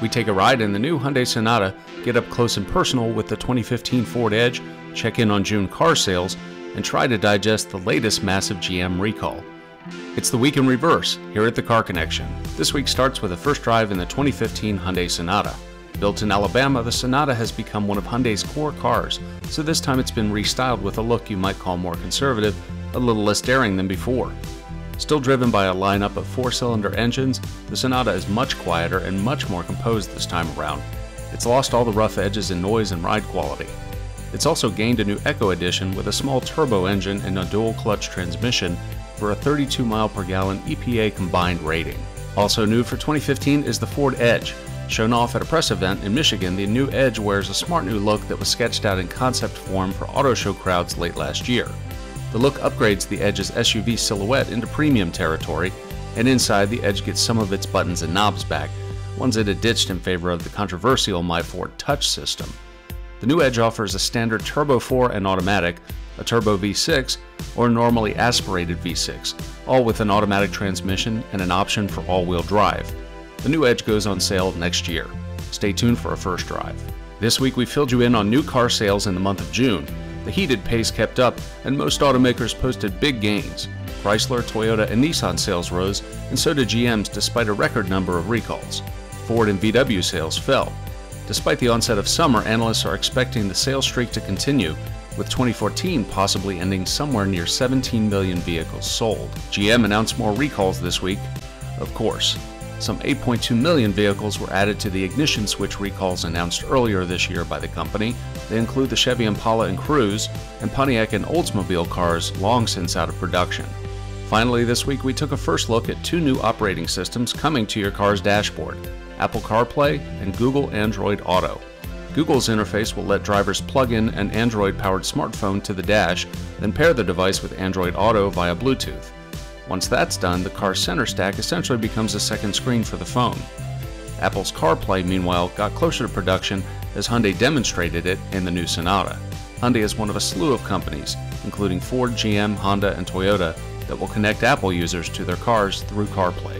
We take a ride in the new Hyundai Sonata, get up close and personal with the 2015 Ford Edge, check in on June car sales, and try to digest the latest massive GM recall. It's the week in reverse here at the Car Connection. This week starts with a first drive in the 2015 Hyundai Sonata. Built in Alabama, the Sonata has become one of Hyundai's core cars, so this time it's been restyled with a look you might call more conservative, a little less daring than before. Still driven by a lineup of 4-cylinder engines, the Sonata is much quieter and much more composed this time around. It's lost all the rough edges in noise and ride quality. It's also gained a new Eco Edition with a small turbo engine and a dual-clutch transmission for a 32 mpg EPA combined rating. Also new for 2015 is the Ford Edge. Shown off at a press event in Michigan, the new Edge wears a smart new look that was sketched out in concept form for auto show crowds late last year. The look upgrades the Edge's SUV silhouette into premium territory, and inside the Edge gets some of its buttons and knobs back, ones it had ditched in favor of the controversial My Ford Touch system. The new Edge offers a standard Turbo 4 and automatic, a Turbo V6, or a normally aspirated V6, all with an automatic transmission and an option for all-wheel drive. The new Edge goes on sale next year. Stay tuned for a first drive. This week we filled you in on new car sales in the month of June. The heated pace kept up, and most automakers posted big gains. Chrysler, Toyota, and Nissan sales rose, and so did GM's despite a record number of recalls. Ford and VW sales fell. Despite the onset of summer, analysts are expecting the sales streak to continue, with 2014 possibly ending somewhere near 17 million vehicles sold. GM announced more recalls this week, of course. Some 8.2 million vehicles were added to the ignition switch recalls announced earlier this year by the company. They include the Chevy Impala and Cruze, and Pontiac and Oldsmobile cars long since out of production. Finally, this week we took a first look at two new operating systems coming to your car's dashboard: Apple CarPlay and Google Android Auto. Google's interface will let drivers plug in an Android-powered smartphone to the dash, then pair the device with Android Auto via Bluetooth. Once that's done, the car's center stack essentially becomes a second screen for the phone. Apple's CarPlay, meanwhile, got closer to production as Hyundai demonstrated it in the new Sonata. Hyundai is one of a slew of companies, including Ford, GM, Honda, and Toyota, that will connect Apple users to their cars through CarPlay.